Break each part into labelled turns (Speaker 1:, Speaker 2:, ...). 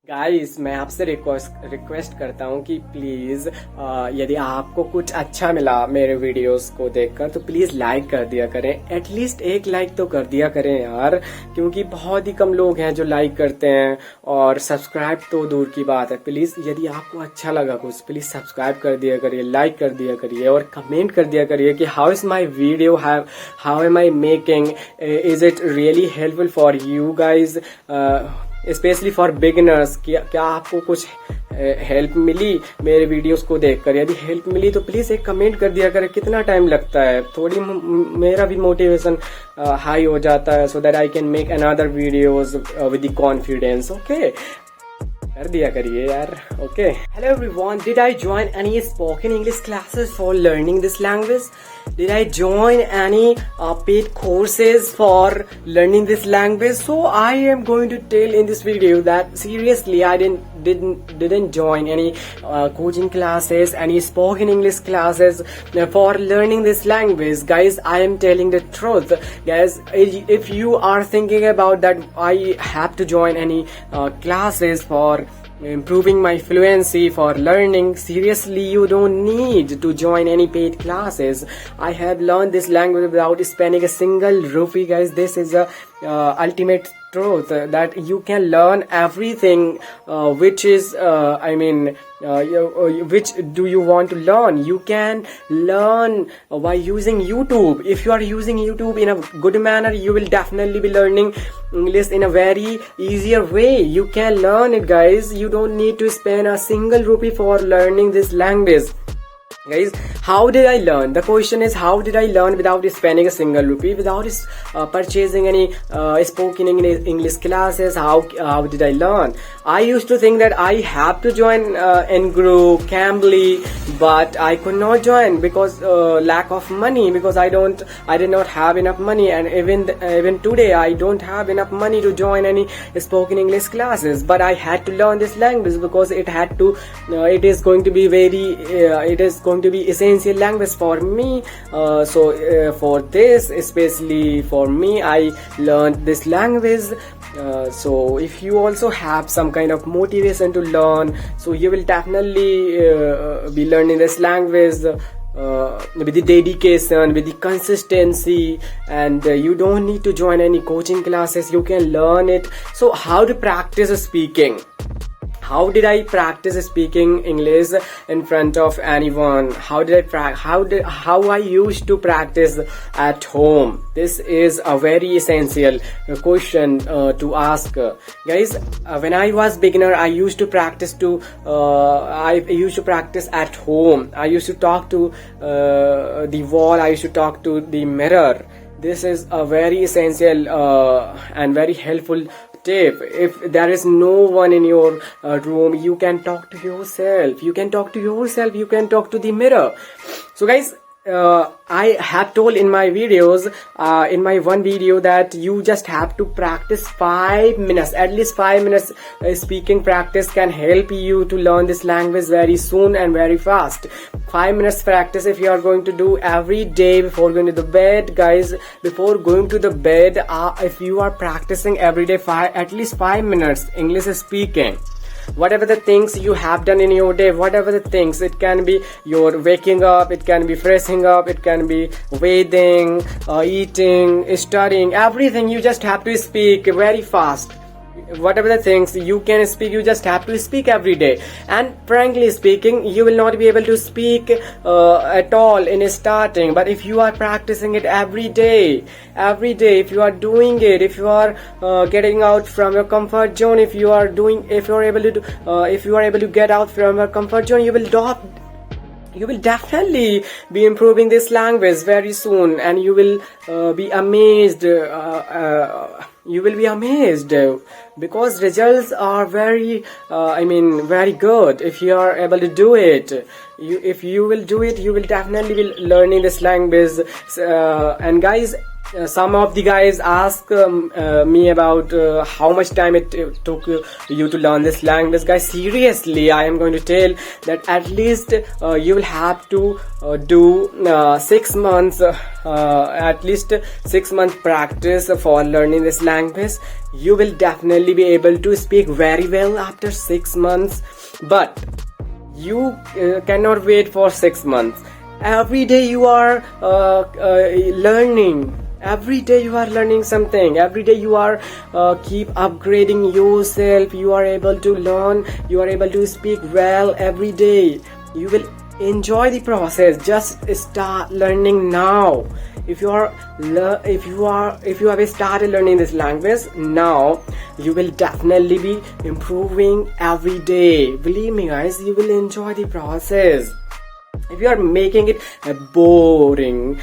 Speaker 1: Guys मैं आपसे request करता हूँ कि प्लीज़ यदि आपको कुछ अच्छा मिला मेरे वीडियोस को देखकर तो प्लीज़ लाइक कर दिया करें। एटलीस्ट एक लाइक तो कर दिया करें यार, क्योंकि बहुत ही कम लोग हैं जो लाइक करते हैं और सब्सक्राइब तो दूर की बात है। प्लीज़ यदि आपको अच्छा लगा कुछ प्लीज़ सब्सक्राइब कर दिया करिए, लाइक कर दिया करिए और कमेंट कर दिया करिए कि how is my video, how am I making, is it really helpful for you guys, specially for beginners. क्या आपको कुछ हेल्प मिली मेरे वीडियोस को देखकर? यदि हेल्प मिली तो प्लीज एक कमेंट कर दिया करें। कितना टाइम लगता है, थोड़ी मेरा भी मोटिवेशन हाई हो जाता है, सो that I can make another videos with the confidence. Okay, कर दिया करिए यार। Okay, hello everyone, did I join any spoken English classes for learning this language? Did I join any paid courses for learning this language? So I am going to tell in this video that seriously I didn't join any coaching classes, any spoken English classes for learning this language. Guys, I am telling the truth. Guys, if you are thinking about that I have to join any classes for improving my fluency, for learning, seriously you don't need to join any paid classes. I have learned this language without spending a single rupee. Guys, this is a ultimate truth that you can learn everything which is which do you want to learn. You can learn by using YouTube. If you are using YouTube in a good manner, you will definitely be learning English in a very easier way. You can learn it, guys. You don't need to spend a single rupee for learning this language. Guys, how did I learn? The question is, how did I learn without spending a single rupee, without purchasing any spoken English classes? How did I learn? I used to think that I have to join Engru, Cambly, but I could not join because lack of money. Because I did not have enough money, and even today I don't have enough money to join any spoken English classes. But I had to learn this language because it is going to be essential language for me. For this, especially for me, I learned this language. So if you also have some kind of motivation to learn, so you will definitely be learning this language with the dedication, with the consistency, and you don't need to join any coaching classes. You can learn it. So how to practice speaking? How did I practice speaking English in front of anyone? How I used to practice at home? This is a very essential question to ask, guys. When I was beginner, I used to practice at home. I used to talk to the wall. I used to talk to the mirror. This is a very essential and very helpful tip. If there is no one in your room, you can talk to yourself. You can talk to the mirror. So guys, I have told in my videos, in my one video, that you just have to practice 5 minutes. At least 5 minutes speaking practice can help you to learn this language very soon and very fast. 5 minutes practice if you are going to do every day before going to the bed. Guys, before going to the bed, if you are practicing every day at least 5 minutes English speaking, whatever the things you have done in your day, whatever the things, it can be your waking up, it can be freshening up, it can be bathing, eating, studying, everything, you just have to speak very fast. Whatever the things you can speak, you just have to speak every day. And frankly speaking, you will not be able to speak at all in starting, but if you are practicing it every day, if you are doing it, if you are getting out from your comfort zone, if you are able to get out from your comfort zone, you will definitely be improving this language very soon, and you will be amazed. You will be amazed because results are very good if you are able to do it. If you will do it, you will definitely be learning this language. And guys, some of the guys ask me about how much time it took you to learn this language. Guys, seriously, I am going to tell that at least you will have to do 6 months, at least 6 months practice for learning this language. You will definitely be able to speak very well after 6 months, but you cannot wait for 6 months. Every day you are learning. Every day you are learning something. Every day you are keep upgrading yourself. You are able to learn. You are able to speak well every day. You will enjoy the process. Just start learning now. If you have started learning this language now, you will definitely be improving every day. Believe me, guys, you will enjoy the process. If you are making it boring,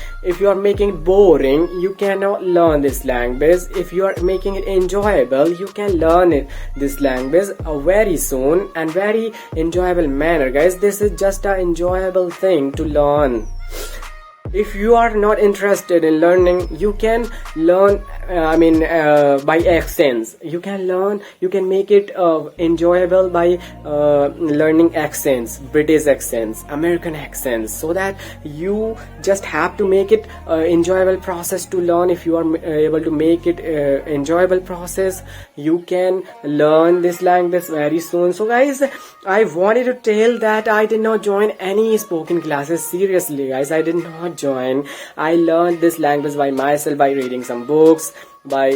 Speaker 1: you cannot learn this language. If you are making it enjoyable, you can learn this language very soon and very enjoyable manner. Guys, this is just an enjoyable thing to learn. If you are not interested in learning, you can learn by accents. You can make it enjoyable by learning accents, British accents, American accents, so that you just have to make it enjoyable process to learn. If you are able to make it enjoyable process, you can learn this language very soon. So guys, I wanted to tell that I did not join any spoken classes. Seriously, guys, I did not join. I learned this language by myself, by reading some books, by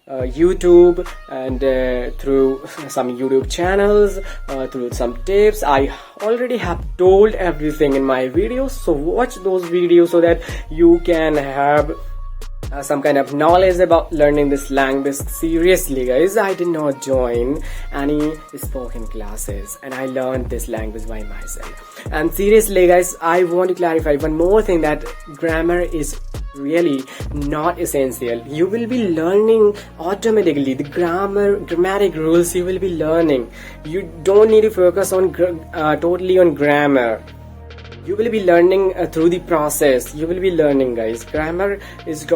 Speaker 1: YouTube, and through some YouTube channels, through some tips. I already have told everything in my videos, so watch those videos so that you can have some kind of knowledge about learning this language. Seriously, guys, I did not join any spoken classes, and I learned this language by myself. And seriously, guys, I want to clarify one more thing, that grammar is really not essential. You will be learning automatically the grammatic rules. You will be learning. You don't need to focus on totally on grammar. You will be learning through the process. You will be learning, guys. Grammar is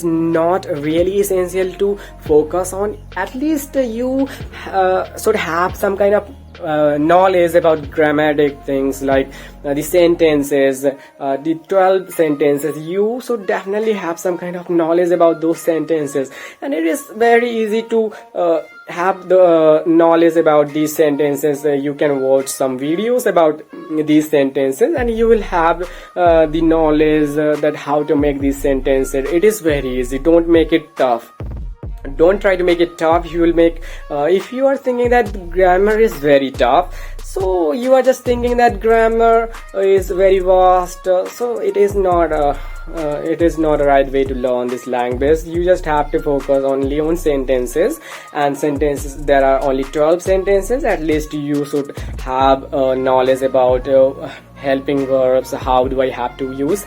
Speaker 1: not really essential to focus on. At least you should have some kind of knowledge about grammatic things, like the sentences, the 12 sentences. You should definitely have some kind of knowledge about those sentences, and it is very easy to have the knowledge about these sentences. You can watch some videos about these sentences, and you will have the knowledge that how to make these sentences. It is very easy. Don't make it tough. Don't try to make it tough. You will make if you are thinking that grammar is very tough, so you are just thinking that grammar is very vast, so it is not a right way to learn this language. You just have to focus only on sentences, and sentences, there are only 12 sentences. At least you should have knowledge about helping verbs. How do I have to use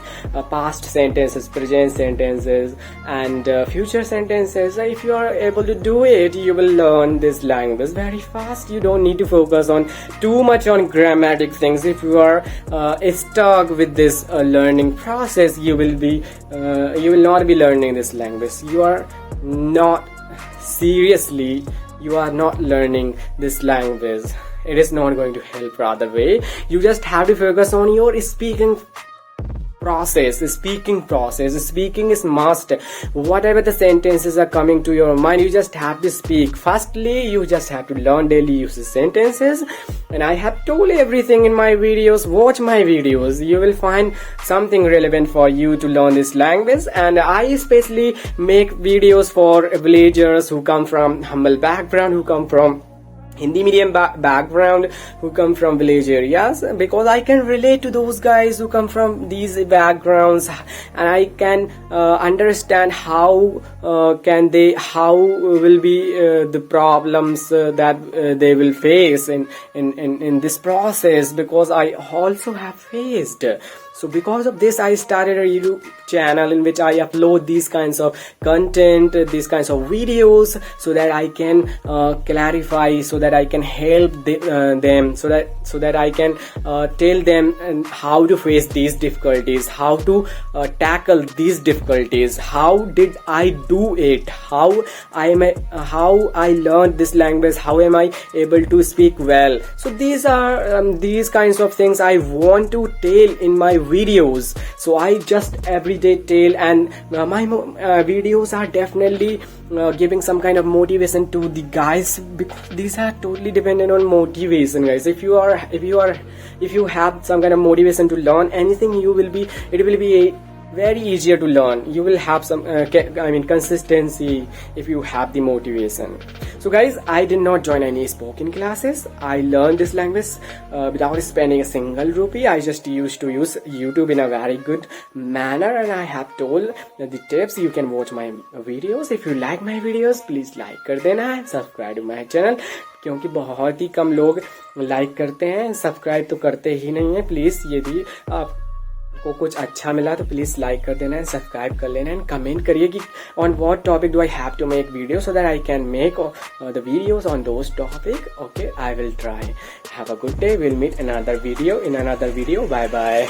Speaker 1: past sentences, present sentences, and future sentences. If you are able to do it, you will learn this language very fast. You don't need to focus on too much on grammatic things. If you are stuck with this learning process, you will not be learning this language. You are not learning this language. It is not going to help rather way. You just have to focus on your speaking process. Speaking is must. Whatever the sentences are coming to your mind, you just have to speak. Firstly, you just have to learn daily use sentences, and I have told everything in my videos. Watch my videos. You will find something relevant for you to learn this language. And I especially make videos for villagers who come from humble background, who come from Hindi medium background, who come from village areas, because I can relate to those guys who come from these backgrounds, and I can understand how will be the problems that they will face in this process, because I also have faced. So because of this, I started a YouTube channel in which I upload these kinds of content, these kinds of videos, so that I can clarify, so that I can help them, so that I can tell them how to face these difficulties, how to tackle these difficulties, how did I do it, how I learned this language, how am I able to speak well. So these are these kinds of things I want to tell in my videos. So I just every day tell, and my videos are definitely giving some kind of motivation to the guys, because these are totally dependent on motivation, guys. If you have some kind of motivation to learn anything, it will be very easier to learn. You will have some consistency if you have the motivation. So guys, I did not join any spoken classes. I learned this language without spending a single rupee. I just used to use YouTube in a very good manner, and I have told the tips. You can watch my videos. If you like my videos, please like कर देना है, subscribe to my channel, क्योंकि बहुत ही कम लोग like करते हैं, subscribe तो करते ही नहीं है. प्लीज यदि आपको कुछ अच्छा मिला तो प्लीज लाइक कर देना है, सब्सक्राइब कर लेना, एंड कमेंट करिए कि on what topic do I have to make video, so that I can make the videos on those topic. Okay, I will try. Have a good day. Will meet another video in another video. Bye bye.